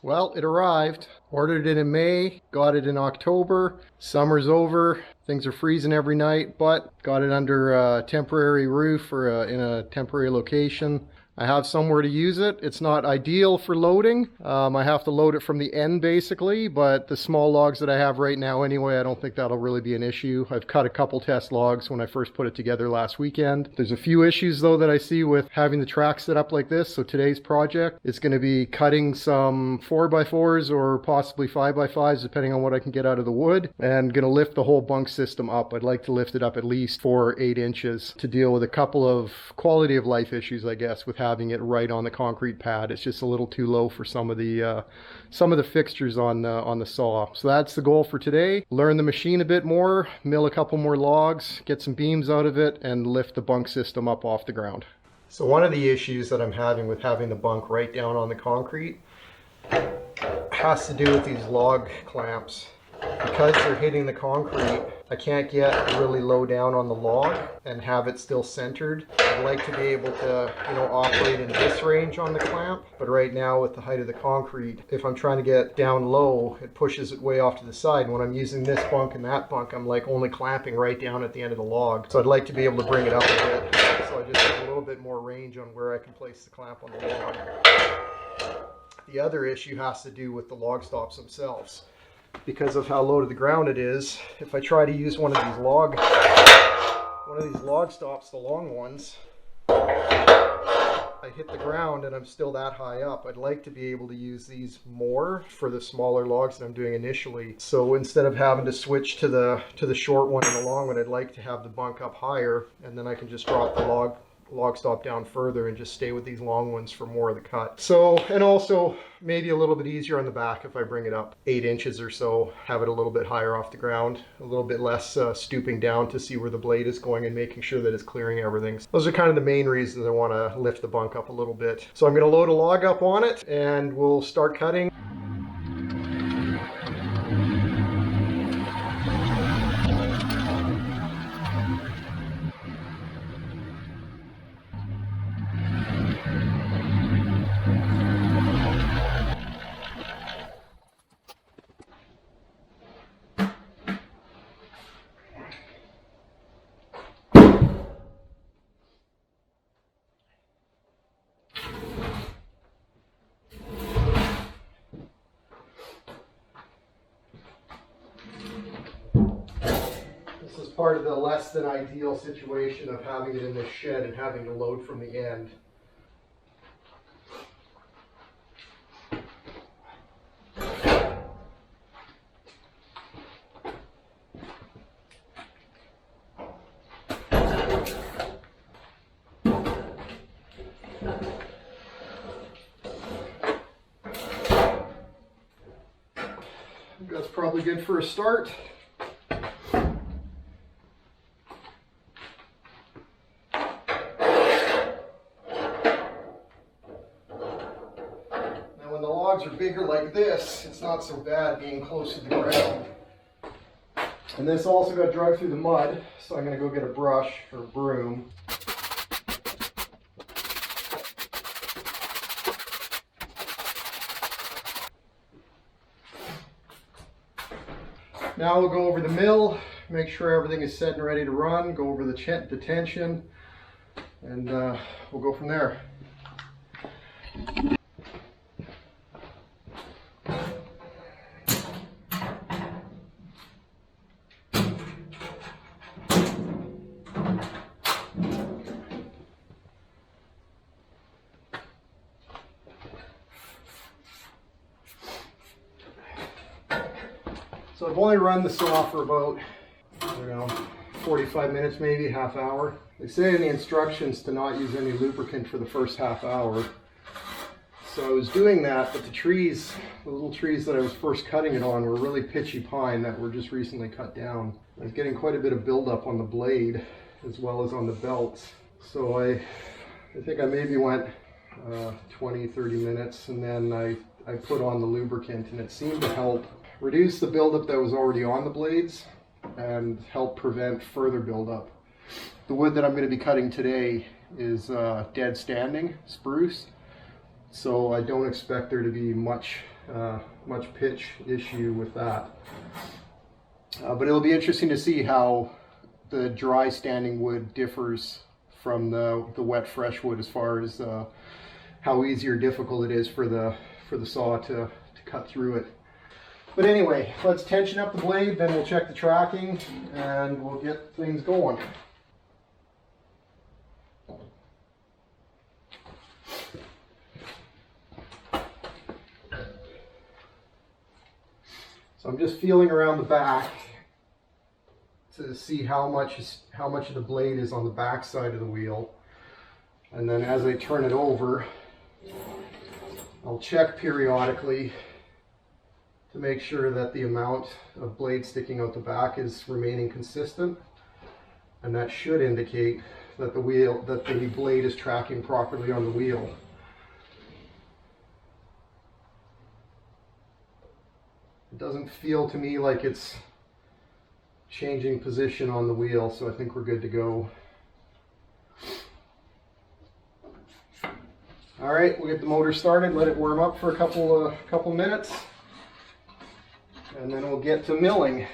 Well, it arrived. Ordered it in May, got it in October. Summer's over. Things are freezing every night, but got it under a temporary roof or in a temporary location. I have somewhere to use it. It's not ideal for loading. I have to load it from the end basically, but the small logs that I have right now anyway, I don't think that'll really be an issue. I've cut a couple test logs when I first put it together last weekend. There's a few issues though that I see with having the track set up like this. So today's project is going to be cutting some 4x4s or possibly 5x5s depending on what I can get out of the wood, and going to lift the whole bunk system up. I'd like to lift it up at least 4 or 8 inches to deal with a couple of quality of life issues, I guess, with having it right on the concrete pad. It's just a little too low for some of the fixtures on the saw. So that's the goal for today. Learn the machine a bit more, mill a couple more logs, get some beams out of it, and lift the bunk system up off the ground. So one of the issues that I'm having with having the bunk right down on the concrete has to do with these log clamps. Because they're hitting the concrete, I can't get really low down on the log and have it still centered. I'd like to be able to, operate in this range on the clamp, but right now with the height of the concrete, if I'm trying to get down low, it pushes it way off to the side. And when I'm using this bunk and that bunk, I'm like only clamping right down at the end of the log. So I'd like to be able to bring it up a bit, so I just have a little bit more range on where I can place the clamp on the log. The other issue has to do with the log stops themselves. Because of how low to the ground it is, if I try to use one of these log stops, the long ones, I hit the ground and I'm still that high up. I'd like to be able to use these more for the smaller logs that I'm doing initially. So instead of having to switch to the short one and the long one, I'd like to have the bunk up higher, and then I can just drop the log stop down further and just stay with these long ones for more of the cut. So, and also maybe a little bit easier on the back if I bring it up 8 inches or so, have it a little bit higher off the ground, a little bit less stooping down to see where the blade is going and making sure that it's clearing everything. So those are kind of the main reasons I want to lift the bunk up a little bit. So I'm going to load a log up on it and we'll start cutting. This is part of the less than ideal situation of having it in this shed and having to load from the end. That's probably good for a start. Are bigger like this, it's not so bad being close to the ground. And this also got dragged through the mud, so I'm going to go get a brush or a broom. Now we'll go over the mill, make sure everything is set and ready to run, go over the tension, and we'll go from there. So I've only run the saw for about, 45 minutes maybe, half hour. They say in the instructions to not use any lubricant for the first half hour. So I was doing that, but the little trees that I was first cutting it on were really pitchy pine that were just recently cut down. I was getting quite a bit of buildup on the blade as well as on the belts. So I think I maybe went 20-30 minutes, and then I put on the lubricant, and it seemed to help reduce the buildup that was already on the blades and help prevent further buildup. The wood that I'm going to be cutting today is dead standing spruce. so I don't expect there to be much pitch issue with that. But it'll be interesting to see how the dry standing wood differs from the wet fresh wood as far as how easy or difficult it is for the saw to cut through it. But anyway, let's tension up the blade, then we'll check the tracking and we'll get things going. So I'm just feeling around the back to see how much of the blade is on the back side of the wheel. And then as I turn it over, I'll check periodically to make sure that the amount of blade sticking out the back is remaining consistent. And that should indicate that the blade is tracking properly on the wheel. It doesn't feel to me like it's changing position on the wheel, so I think we're good to go. All right, we'll get the motor started, let it warm up for a couple minutes, and then we'll get to milling.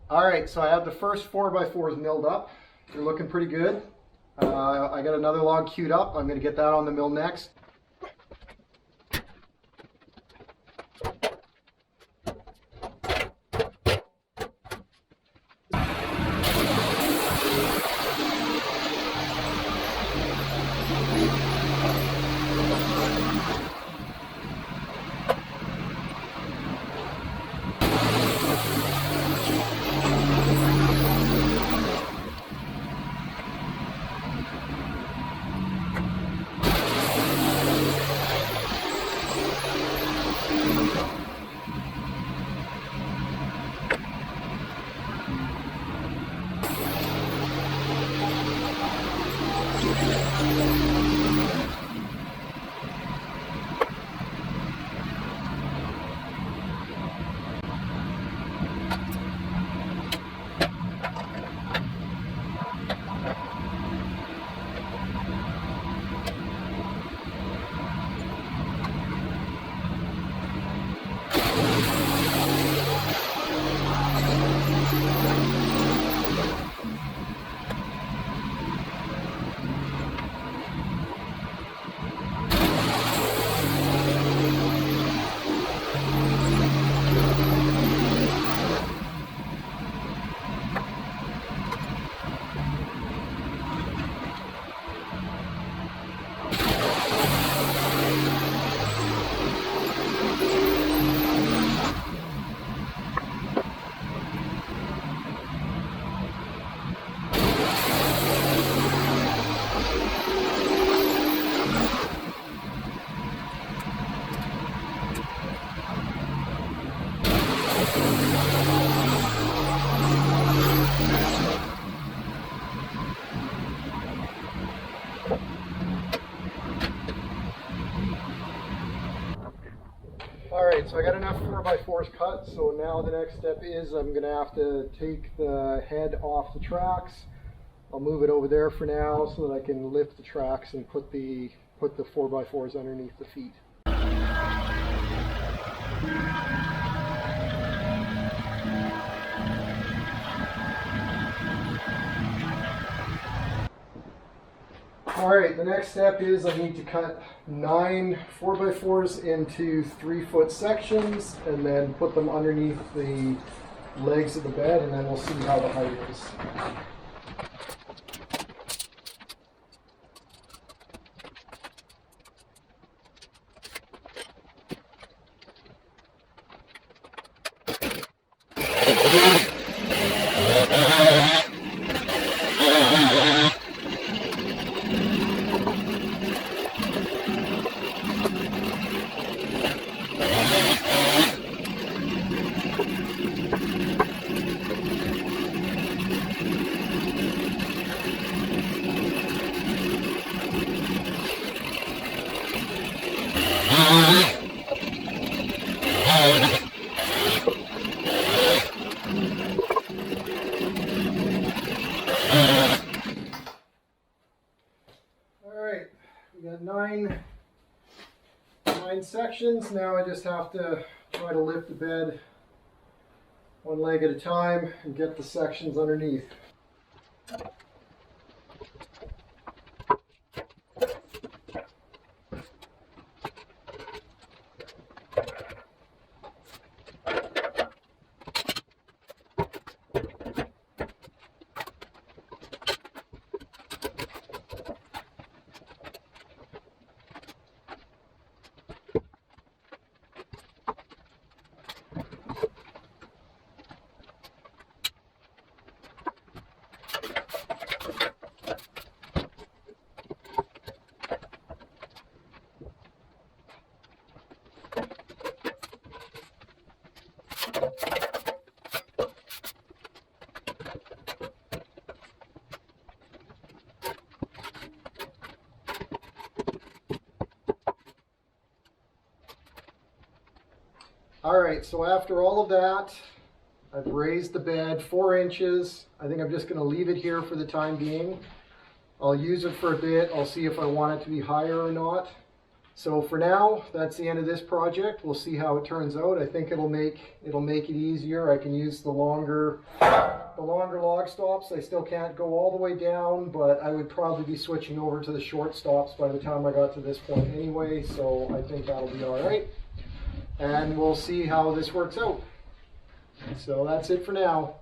All right, so I have the first 4x4s milled up. They're looking pretty good. I got another log queued up. I'm going to get that on the mill next. Alright, so I got enough 4x4s cut, so now the next step is I'm going to have to take the head off the tracks. I'll move it over there for now so that I can lift the tracks and put the 4x4s underneath the feet. Alright, the next step is I need to cut 9 4x4s into 3-foot sections and then put them underneath the legs of the bed, and then we'll see how the height is. Alright, we got nine sections. Now I just have to try to lift the bed one leg at a time and get the sections underneath. Alright, so after all of that, I've raised the bed 4 inches. I think I'm just going to leave it here for the time being. I'll use it for a bit. I'll see if I want it to be higher or not. So for now, that's the end of this project. We'll see how it turns out. I think it'll make it easier. I can use the longer log stops. I still can't go all the way down, but I would probably be switching over to the short stops by the time I got to this point anyway, so I think that'll be all right. And we'll see how this works out. So that's it for now.